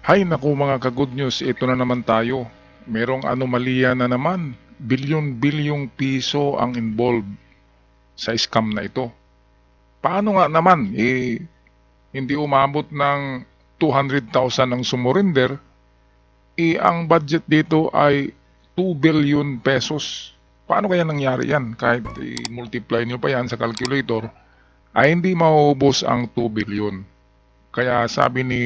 Hay naku mga ka-good news, ito na naman tayo. Merong anomalya na naman. Bilyon-bilyong piso ang involved sa scam na ito. Paano nga naman? Hindi umabot ng 200,000 ang sumurrender. Ang budget dito ay 2 billion pesos. Paano kaya nangyari yan? Kahit i-multiply nyo pa yan sa calculator, ay hindi mauubos ang 2 billion. Kaya sabi ni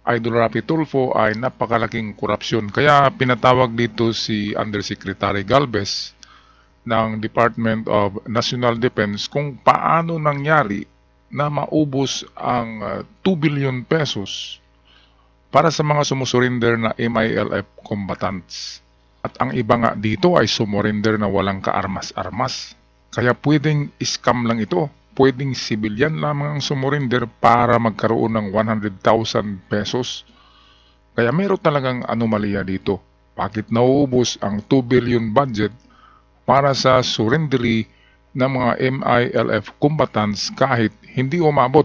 Idol Rapi Tulfo ay napakalaking korupsyon. Kaya pinatawag dito si Undersecretary Galvez ng Department of National Defense kung paano nangyari na maubos ang 2 billion pesos para sa mga sumusurinder na MILF combatants. At ang iba nga dito ay sumurinder na walang kaarmas-armas. Kaya pwedeng scam lang ito. Pwedeng civilian lamang ang sumurinder para magkaroon ng 100,000 pesos. Kaya meron talagang anomalya dito. Bakit nauubos ang 2 billion budget para sa surrendery ng mga MILF combatants kahit hindi umabot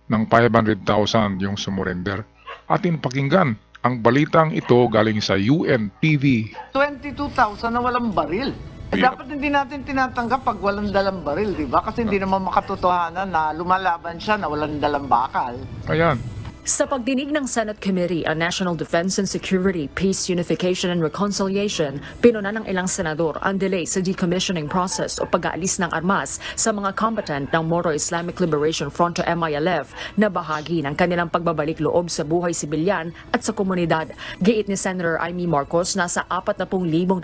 ng 500,000 yung sumurrender? Atin pakinggan ang balitang ito galing sa UNTV. 22,000 na walang baril. Dapat hindi natin tinatanggap pag walang dalang baril, di ba? Kasi hindi naman makatotohanan na lumalaban siya na walang dalang bakal. Ayan. Sa pagdinig ng Senate Committee on National Defense and Security, Peace, Unification and Reconciliation, pinuna ng ilang senador ang delay sa decommissioning process o pag-aalis ng armas sa mga combatant ng Moro Islamic Liberation Front o MILF na bahagi ng kanilang pagbabalik loob sa buhay sibilyan at sa komunidad. Giit ni Senator Amy Marcos, nasa 40,000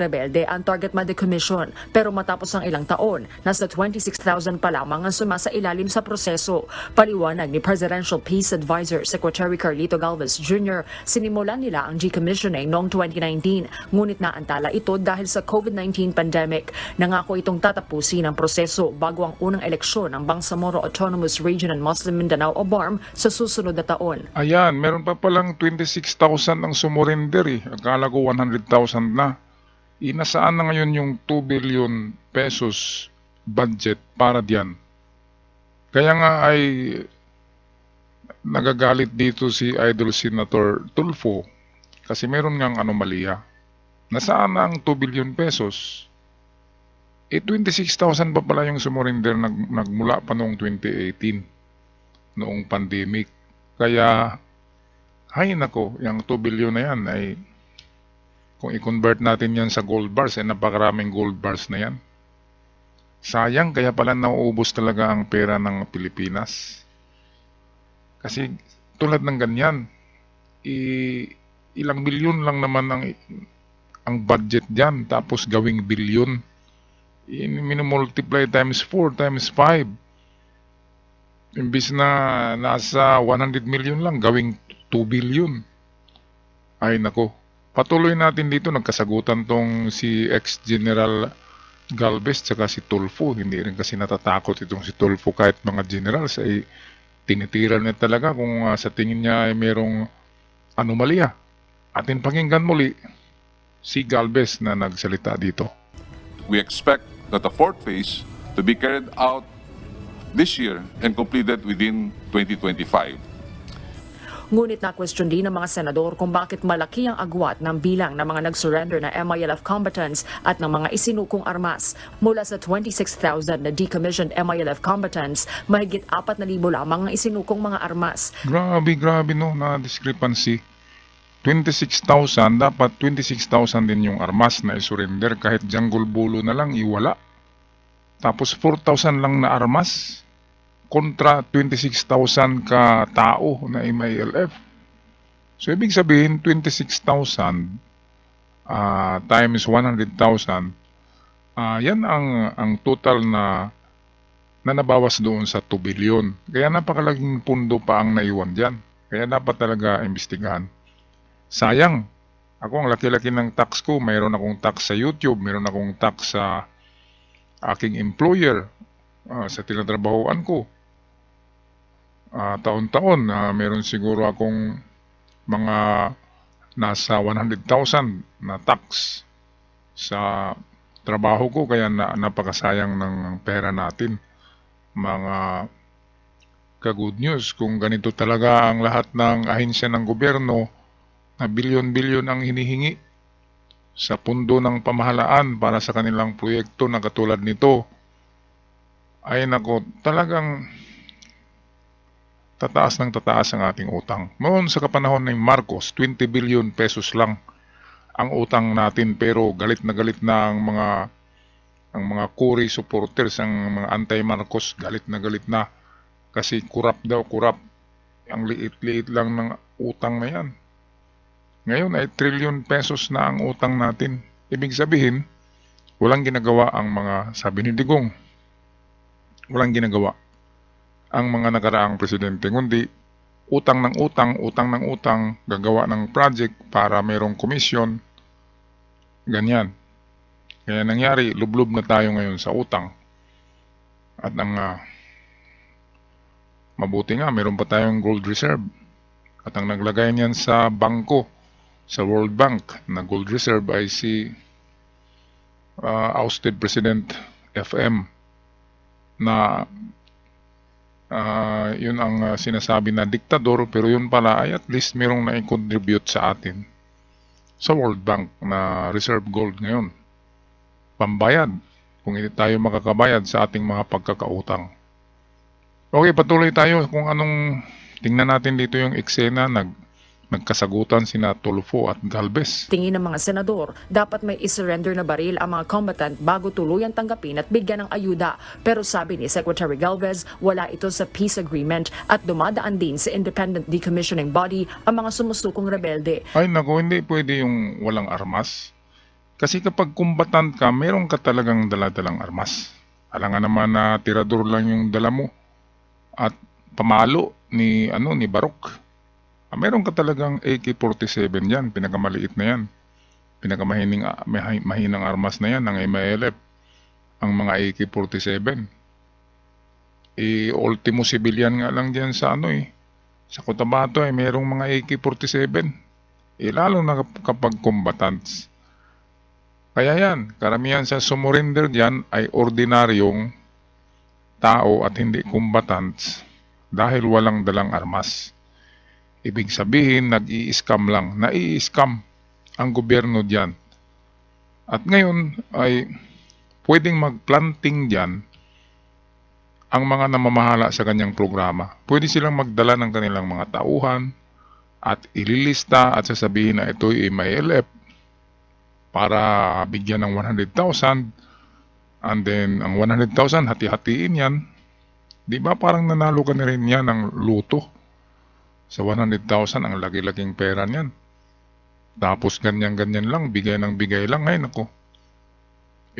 rebelde ang target ma-decommission, pero matapos ng ilang taon, nasa 26,000 pa lamang ang sumasa ilalim sa proseso. Paliwanag ni Presidential Peace Advisor Secretary Carlito Galvez Jr., sinimulan nila ang decommissioning noong 2019, ngunit naantala ito dahil sa COVID-19 pandemic. Nangako itong tatapusin ang proseso bago ang unang eleksyon ng Bangsamoro Autonomous Region and Muslim Mindanao o BARM sa susunod na taon. Ayan, meron pa palang 26,000 ang sumurrender eh. Akala ko 100,000 na. Nasaan na ngayon yung 2 billion pesos budget para diyan? Kaya nga ay nagagalit dito si Idol Senator Tulfo kasi meron ngang anomalya. Nasaan na ang 2 billion pesos? 26,000 pa pala yung sumurrender nagmula pa noong 2018, noong pandemic. Kaya, hay nako, yung 2 billion na yan ay kung i-convert natin yan sa gold bars, napakaraming gold bars na yan. Sayang, kaya pala nauubos talaga ang pera ng Pilipinas. Kasi tulad ng ganyan, ilang bilyon lang naman ang budget dyan, tapos gawing bilyon. Minumultiply times 4, times 5. Imbis na nasa 100 million lang, gawing 2 billion. Ay nako, patuloy natin dito, nagkasagutan tong si ex-General Galvez tsaka si Tulfo. Hindi rin kasi natatakot itong si Tulfo kahit mga generals ay tinitira niya talaga kung sa tingin niya ay merong anomalya. Atin pakinggan muli si Galvez na nagsalita dito. We expect that the fourth phase to be carried out this year and completed within 2025. Ngunit na-question din ng mga senador kung bakit malaki ang agwat ng bilang ng mga nag-surrender na MILF combatants at ng mga isinukong armas. Mula sa 26,000 na decommissioned MILF combatants, mahigit 4,000 lamang ang isinukong mga armas. Grabe no, na discrepancy. 26,000, dapat 26,000 din yung armas na isurrender kahit jungle bulo na lang iwala. Tapos 4,000 lang na armas kontra 26,000 ka tao na MILF. So, ibig sabihin, 26,000 times 100,000, yan ang total na nabawas doon sa 2 billion. Kaya napakalaking pundo pa ang naiwan dyan. Kaya dapat talaga imbestigahan. Sayang, ako ang laki-laki ng tax ko. Mayroon akong tax sa YouTube, mayroon akong tax sa aking employer, sa tinatrabahoan ko. Taon-taon, meron siguro akong mga nasa 100,000 na tax sa trabaho ko, kaya napakasayang ng pera natin. Mga ka-good news kung ganito talaga ang lahat ng ahensya ng gobyerno na bilyon-bilyon ang hinihingi sa pundo ng pamahalaan para sa kanilang proyekto na katulad nito, ay nako, talagang tataas ng tataas ang ating utang. Noon sa kapanahon ni Marcos, 20 billion pesos lang ang utang natin, pero galit na ang mga Cory supporters, ang mga anti-Marcos, galit na kasi kurap daw, kurap. Ang liit-liit lang ng utang na yan. Ngayon ay trillion pesos na ang utang natin. Ibig sabihin, walang ginagawa ang mga, sabi ni Digong, walang ginagawa ang mga nakaraang presidente, kundi utang ng utang, gagawa ng project para mayroong komisyon, ganyan. Kaya nangyari, lublob na tayo ngayon sa utang. At ang mabuti nga, mayroon pa tayong gold reserve. At ang naglagay niyan sa bangko, sa World Bank na gold reserve ay si ousted President FM na yun ang sinasabi na diktador, pero yun pala ay at least merong na-contribute sa atin sa World Bank na reserve gold ngayon. Pambayad kung hindi tayo makakabayad sa ating mga pagkakautang. Okay, patuloy tayo kung anong tingnan natin dito yung eksena. Nagkasagutan sina Tulfo at Galvez. Tingin ng mga senador, dapat may isurrender na baril ang mga combatant bago tuluyang tanggapin at bigyan ng ayuda. Pero sabi ni Secretary Galvez, wala ito sa peace agreement at dumadaan din sa independent decommissioning body ang mga sumusukong rebelde. Ay nako, hindi pwede yung walang armas. Kasi kapag combatant ka, meron ka talagang daladalang armas. Alangan naman na tirador lang yung dala mo at pamalo ni Barok. Meron ka talagang AK-47 yan, pinakamaliit na yan. Pinakamahinang armas na yan ng MILF, ang mga AK-47. Ultimo civilian nga lang dyan sa sa Cotabato merong mga AK-47. Lalo na kapag combatants. Kaya yan, karamihan sa sumurrender dyan ay ordinaryong tao at hindi combatants dahil walang dalang armas. Ibig sabihin, nag-i-scam lang. Nai-scam ang gobyerno dyan. At ngayon ay pwedeng mag-planting dyan ang mga namamahala sa kanyang programa. Pwede silang magdala ng kanilang mga tauhan at ililista at sasabihin na ito ay MILF para bigyan ng 100,000. And then, ang 100,000, hati-hatiin yan. Di ba parang nanalo ka na rin yan ng luto? Sa 100,000, ang laki-laking pera niyan. Tapos ganyan-ganyan lang, bigay ng bigay lang. Ay, nako.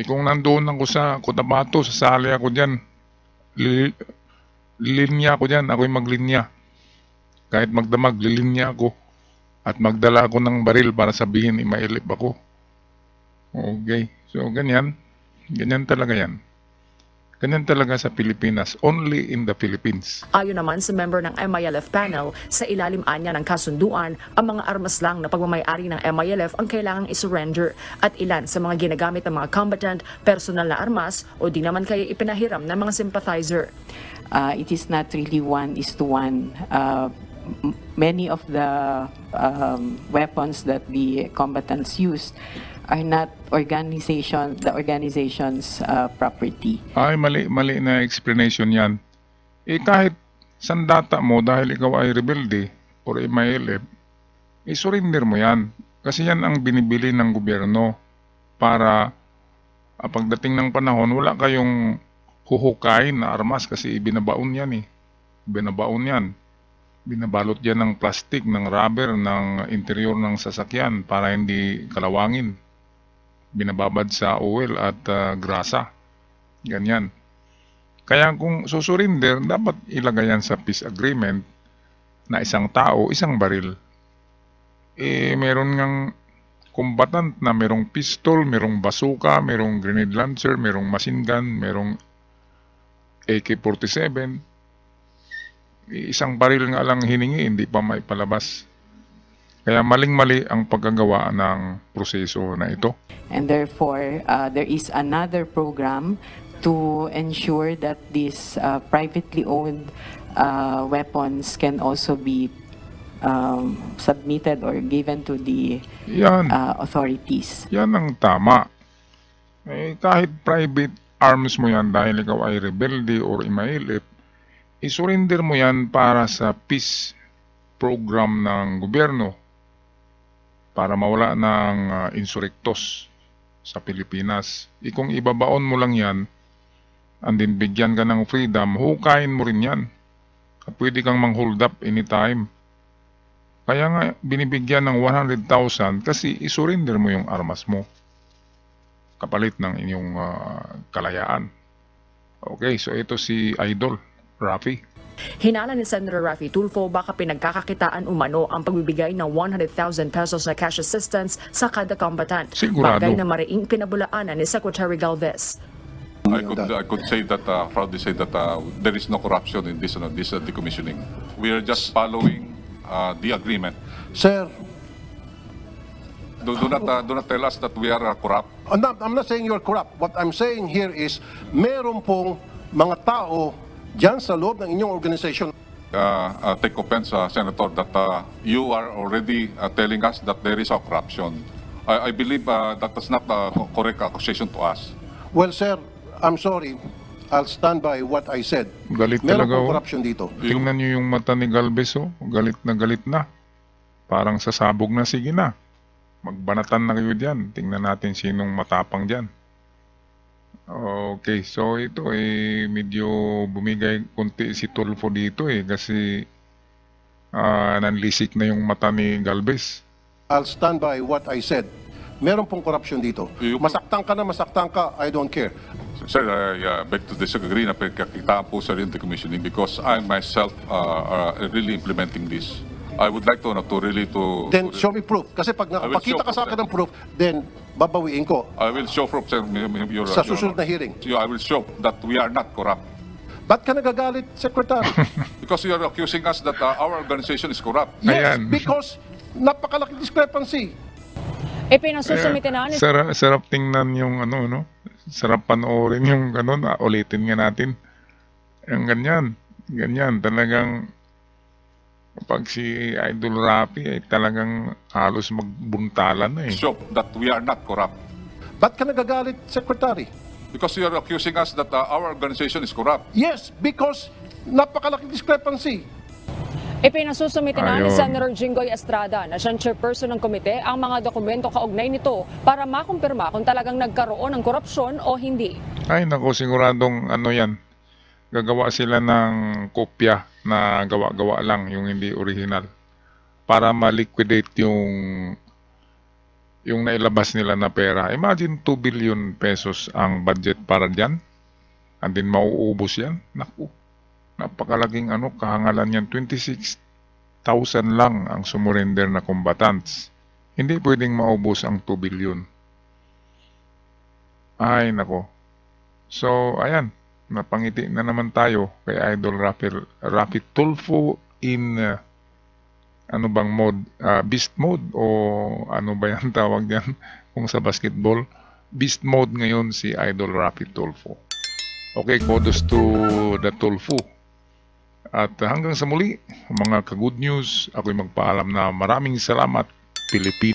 Kung nandoon ako sa Cotabato, sasali ako dyan. Lilinya ako dyan, ako'y maglinya. Kahit magdamag, lilinya ako. At magdala ako ng baril para sabihin, imailip ako. Okay, so ganyan. Ganyan talaga yan. Ganyan talaga sa Pilipinas, only in the Philippines. Ayon naman sa member ng MILF panel, sa ilalim anya ng kasunduan, ang mga armas lang na pagmamayari ng MILF ang kailangang isurrender at ilan sa mga ginagamit ng mga combatant, personal na armas o di naman kaya ipinahiram ng mga sympathizer. It is not really 1:1. Many of the weapons that the combatants used are not the organization's property. Ay, mali na explanation yan. Kahit sandata mo dahil ikaw ay rebelde or MILF, surrender mo yan. Kasi yan ang binibili ng gobyerno para pagdating ng panahon, wala kayong huhukain na armas kasi ibinabaon yan Binabaon yan. Binabalot yan ng plastic, ng rubber, ng interior ng sasakyan para hindi kalawangin. Binababad sa oil at grasa. Ganyan. Kaya kung susurinder, dapat ilagay yan sa peace agreement na isang tao, isang baril. Meron ngang combatant na merong pistol, merong bazooka, merong grenade launcher, merong machine gun, merong AK-47. Isang baril nga lang hiningi, hindi pa may palabas. Kaya maling-mali ang paggagawa ng proseso na ito. And therefore, there is another program to ensure that these privately owned weapons can also be submitted or given to the Yan. authorities. Yan ang tama. Kahit private arms mo yan dahil ikaw ay rebelde or imailip, isurrender mo yan para sa peace program ng gobyerno para mawala ng insurrectos sa Pilipinas. Kung ibabaon mo lang yan, and then bigyan ka ng freedom, hukayin mo rin yan. Pwede kang mang-hold up anytime. Kaya nga, binibigyan ng 100,000 kasi isurrender mo yung armas mo kapalit ng inyong kalayaan. Okay, so ito si Idol Rafi. Hinala ni Senator Rafi Tulfo baka pinagkakakitaan umano ang pagbibigay ng 100,000 pesos na cash assistance sa kada combatant. Sigurado. Bagay na mariing pinabulaanan ni Secretary Galvez. I could say that, proudly say that there is no corruption in this decommissioning. We are just following the agreement. Sir, Do not tell us that we are corrupt. I'm not saying you're corrupt. What I'm saying here is, meron pong mga tao dyan sa loob ng inyong organization. Take offense, Senator, that you are already telling us that there is a corruption. I believe that is not a correct accusation to us. Well, sir, I'm sorry. I'll stand by what I said. Galit Meron talaga, pong oh. corruption dito. Tingnan nyo yung mata ni Galvez, oh. Galit na. Parang sasabog na, sige na. Magbanatan na kayo dyan. Tingnan natin sinong matapang dyan. Okay, so ito medyo bumigay kunti si Tulfo dito kasi nanlisik na yung mata ni Galvez. I'll stand by what I said. Meron pong corruption dito. Masaktan ka, I don't care. Sir, I beg to disagree na pagkakitaan po sa rin decommissioning because I myself really implementing this. I would like to really to... Then show me proof. Kasi pag nakapakita ka sa akin ng proof, then babawiin ko. I will show proof, sir. Sa susunod na hearing. I will show that we are not corrupt. Ba't ka nagagalit, Secretary? Because you are accusing us that our organization is corrupt. Yes, Ayan. because napakalaking discrepancy. Ipinasusumitin na ni Sarap tingnan yung no? Sarap panoorin yung ulitin nga natin. Yung ganyan, talagang kapag si Idol Rafi ay talagang halos magbuntalan na Show that we are not corrupt. Ba't ka nagagalit, Secretary? Because you are accusing us that our organization is corrupt. Yes, because napakalaking discrepancy. Ipinasusumitin na ni Ayun. Senator Jinggoy Estrada na siyang chairperson ng komite ang mga dokumento kaugnay nito para makumpirma kung talagang nagkaroon ng korupsyon o hindi. Ay nako, siguradong yan. Gagawa sila ng kopya na gawa-gawa lang, yung hindi original. Para ma-liquidate yung nailabas nila na pera. Imagine 2 billion pesos ang budget para dyan. And then mauubos yan. Naku, napakalaking kahangalan yan. 26,000 lang ang sumurrender na combatants. Hindi pwedeng maubos ang 2 billion. Ay nako. So, ayan. Napangiti na naman tayo kay Idol Rafi Tulfo in bang mode? Beast mode o ano ba yan tawag yan kung sa basketball? Beast mode ngayon si Idol Rafi Tulfo. Okay, kudos to the Tulfo. At hanggang sa muli, mga ka-good news, ako'y magpaalam na maraming salamat, Pilipinas.